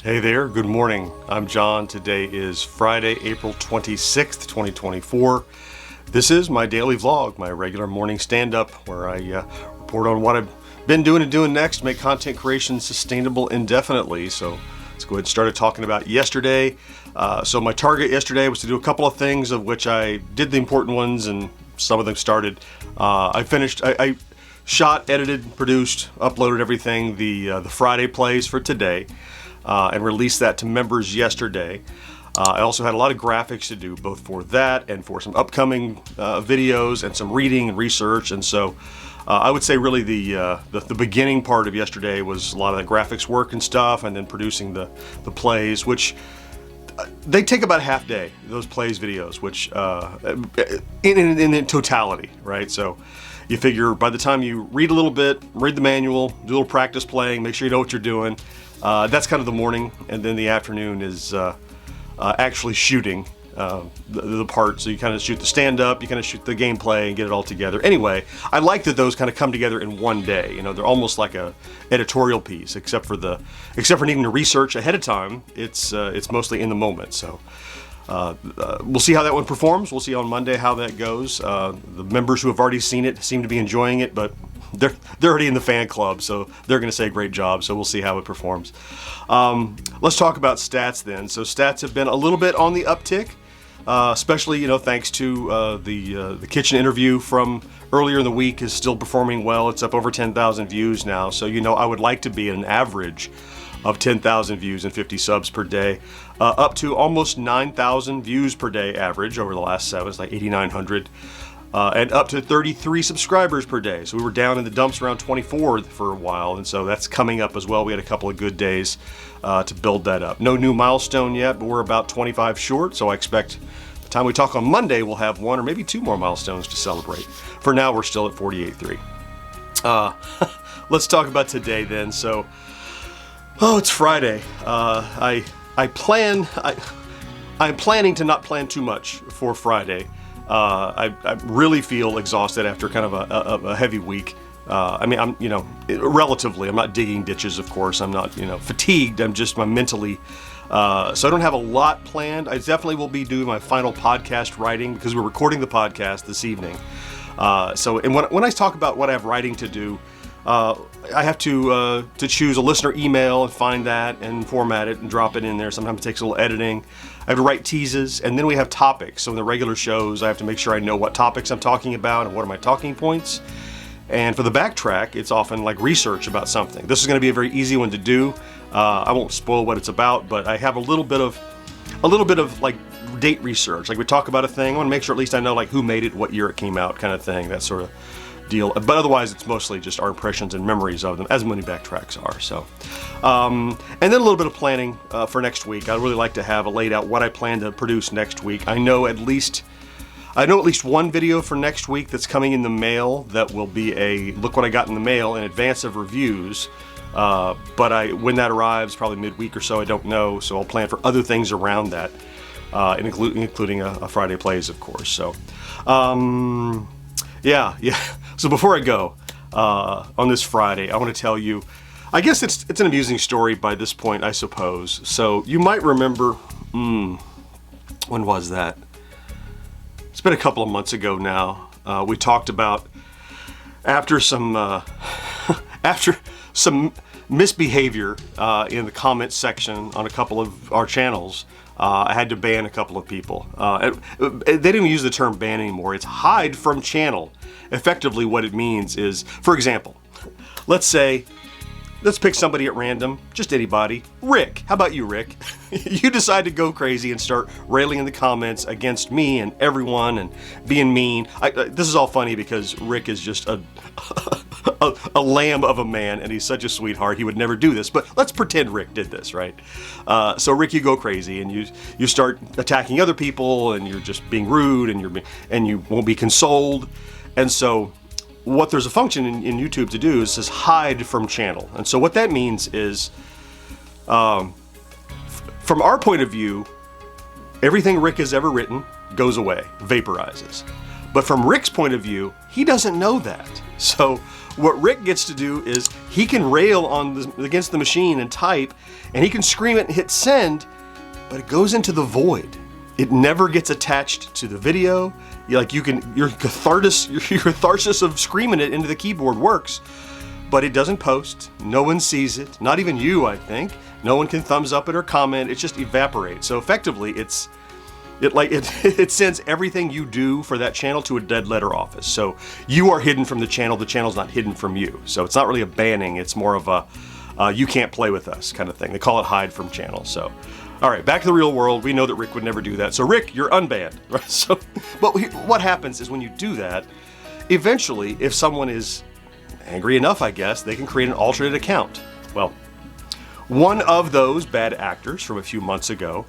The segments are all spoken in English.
Hey there, good morning. I'm John. Today is Friday, April 26th, 2024. This is my daily vlog, my regular morning stand-up where I report on what I've been doing and doing next, make content creation sustainable indefinitely. So let's go ahead and start talking about yesterday. So my target yesterday was to do a couple of things, of which I did the important ones and some of them started. I shot, edited, produced, uploaded everything, the Friday plays for today. And released that to members yesterday. I also had a lot of graphics to do, both for that and for some upcoming videos and some reading and research. And so I would say really the beginning part of yesterday was a lot of the graphics work and stuff, and then producing the plays, which they take about a half day, those plays videos, which in totality, right? So you figure by the time you read a little bit, read the manual, do a little practice playing, make sure you know what you're doing. That's kind of the morning, and then the afternoon is actually shooting the part. So you kind of shoot the stand-up, you kind of shoot the gameplay, and get it all together. Anyway, I like that those kind of come together in one day. You know, they're almost like a editorial piece, except for needing to research ahead of time. It's mostly in the moment. So we'll see how that one performs. We'll see on Monday how that goes. The members who have already seen it seem to be enjoying it, but they're already in the fan club, so they're going to say great job, so we'll see how it performs. Let's talk about stats then. So stats have been a little bit on the uptick, especially, you know, thanks to the kitchen interview from earlier in the week is still performing well. It's up over 10,000 views now, so you know I would like to be at an average of 10,000 views and 50 subs per day, up to almost 9,000 views per day average over the last 7. It's like 8,900. And up to 33 subscribers per day. So we were down in the dumps around 24 for a while, and so that's coming up as well. We had a couple of good days to build that up. No new milestone yet, but we're about 25 short, so I expect the time we talk on Monday we'll have one or maybe two more milestones to celebrate. For now, we're still at 48.3. Let's talk about today then. So, it's Friday. I'm planning to not plan too much for Friday. I really feel exhausted after kind of a heavy week. I'm not digging ditches, of course. I'm not, fatigued. I'm mentally, so I don't have a lot planned. I definitely will be doing my final podcast writing because we're recording the podcast this evening. And when I talk about what I have writing to do, I have to choose a listener email and find that and format it and drop it in there. Sometimes it takes a little editing. I have to write teases, and then we have topics. So in the regular shows, I have to make sure I know what topics I'm talking about and what are my talking points. And for the backtrack, it's often like research about something. This is going to be a very easy one to do. I won't spoil what it's about, but I have a little bit of like date research. Like we talk about a thing, I want to make sure at least I know like who made it, what year it came out, kind of thing. That sort of deal. But otherwise, it's mostly just our impressions and memories of them, as many backtracks are. So, and then a little bit of planning for next week. I'd really like to have laid out what I plan to produce next week. I know at least one video for next week that's coming in the mail that will be a look what I got in the mail in advance of reviews. But when that arrives, probably midweek or so, I don't know. So I'll plan for other things around that, including a Friday Plays, of course. So, yeah. So before I go on this Friday, I want to tell you, I guess it's an amusing story by this point, I suppose. So you might remember, when was that? It's been a couple of months ago now. We talked about after some misbehavior in the comments section on a couple of our channels. I had to ban a couple of people. They don't even use the term ban anymore. It's hide from channel. Effectively what it means is, for example, let's pick somebody at random, just anybody. Rick, how about you, Rick? You decide to go crazy and start railing in the comments against me and everyone and being mean. This is all funny because Rick is just a lamb of a man, and he's such a sweetheart. He would never do this, but let's pretend Rick did this, right? So Rick, you go crazy and you start attacking other people, and you're just being rude, and you won't be consoled. And so what there's a function in YouTube to do is hide from channel. And so what that means is, from our point of view, everything Rick has ever written goes away, vaporizes. But from Rick's point of view, he doesn't know that. So what Rick gets to do is he can rail against the machine and type, and he can scream it and hit send, but it goes into the void. It never gets attached to the video. Your catharsis of screaming it into the keyboard works, but it doesn't post. No one sees it, not even you, I think. No one can thumbs up it or comment. It just evaporates. So effectively, it sends everything you do for that channel to a dead letter office. So you are hidden from the channel's not hidden from you. So it's not really a banning, it's more of a you can't play with us kind of thing. They call it hide from channel. So, all right, back to the real world. We know that Rick would never do that. So Rick, you're unbanned. Right? So, but what happens is when you do that, eventually, if someone is angry enough, I guess, they can create an alternate account. Well, one of those bad actors from a few months ago,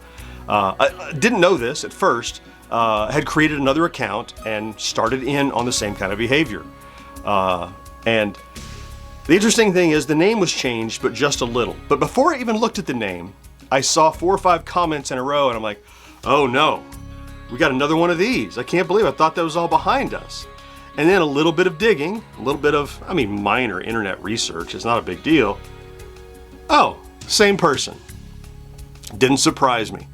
I didn't know this at first, had created another account and started in on the same kind of behavior. And the interesting thing is the name was changed, but just a little. But before I even looked at the name, I saw 4 or 5 comments in a row, and I'm like, oh no, we got another one of these. I can't believe I thought that was all behind us. And then a little bit of digging, a little bit of, minor internet research. It's not a big deal. Oh, same person. Didn't surprise me.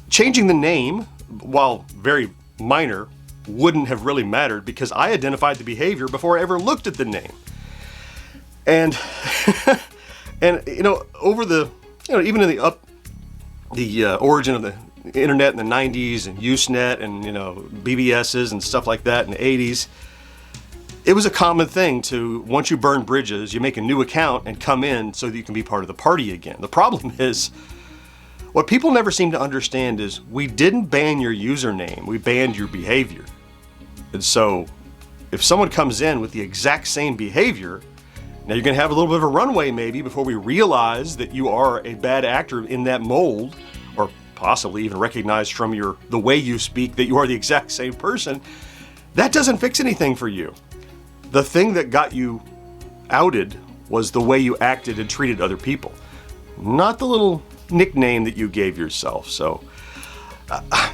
Changing the name, while very minor, wouldn't have really mattered because I identified the behavior before I ever looked at the name. And over the even in the origin of the internet in the 90s and Usenet and BBSs and stuff like that in the 80s, it was a common thing to, once you burn bridges, you make a new account and come in so that you can be part of the party again. The problem is, what people never seem to understand is we didn't ban your username, we banned your behavior. And so if someone comes in with the exact same behavior, now you're gonna have a little bit of a runway maybe before we realize that you are a bad actor in that mold, or possibly even recognize from the way you speak that you are the exact same person. That doesn't fix anything for you. The thing that got you outed was the way you acted and treated other people, not the little nickname that you gave yourself. So I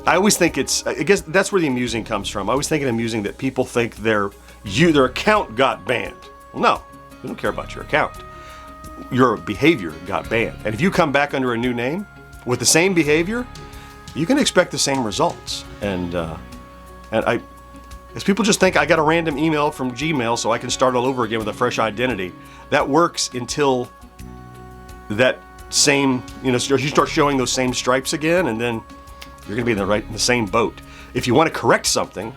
always think I guess that's where the amusing comes from. I always think it amusing that people think their account got banned. Well, no, we don't care about your account. Your behavior got banned. And if you come back under a new name with the same behavior, you can expect the same results. As people just think I got a random email from Gmail so I can start all over again with a fresh identity. That works until that same, you start showing those same stripes again, and then you're gonna be in the same boat. If you want to correct something,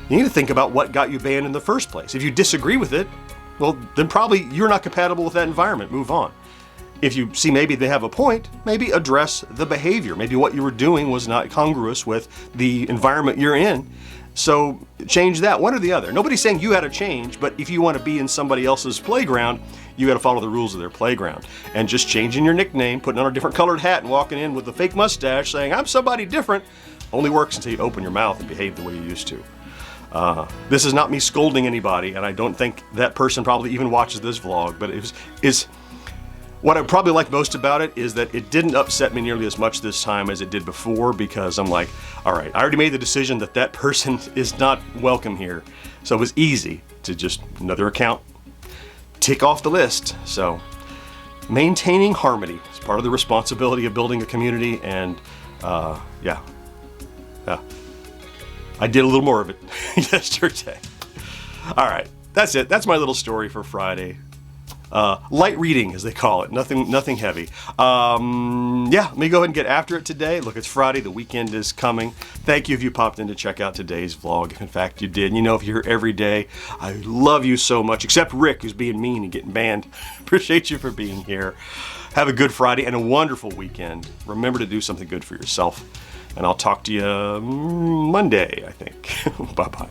you need to think about what got you banned in the first place. If you disagree with it, well, then probably you're not compatible with that environment. Move on. If you see maybe they have a point, maybe address the behavior. Maybe what you were doing was not congruous with the environment you're in. So change that, one or the other. Nobody's saying you had to change, but if you want to be in somebody else's playground, you got to follow the rules of their playground. And just changing your nickname, putting on a different colored hat and walking in with a fake mustache saying, I'm somebody different, only works until you open your mouth and behave the way you used to. This is not me scolding anybody, and I don't think that person probably even watches this vlog, but what I probably like most about it is that it didn't upset me nearly as much this time as it did before, because I'm like, all right, I already made the decision that person is not welcome here. So it was easy to just another account, tick off the list. So maintaining harmony is part of the responsibility of building a community, and yeah. I did a little more of it yesterday. All right, that's it. That's my little story for Friday. Light reading, as they call it. Nothing heavy. Yeah, let me go ahead and get after it today. Look, it's Friday. The weekend is coming. Thank you if you popped in to check out today's vlog. If in fact you did. And if you're here every day, I love you so much. Except Rick, who's being mean and getting banned. Appreciate you for being here. Have a good Friday and a wonderful weekend. Remember to do something good for yourself. And I'll talk to you Monday, I think. Bye-bye.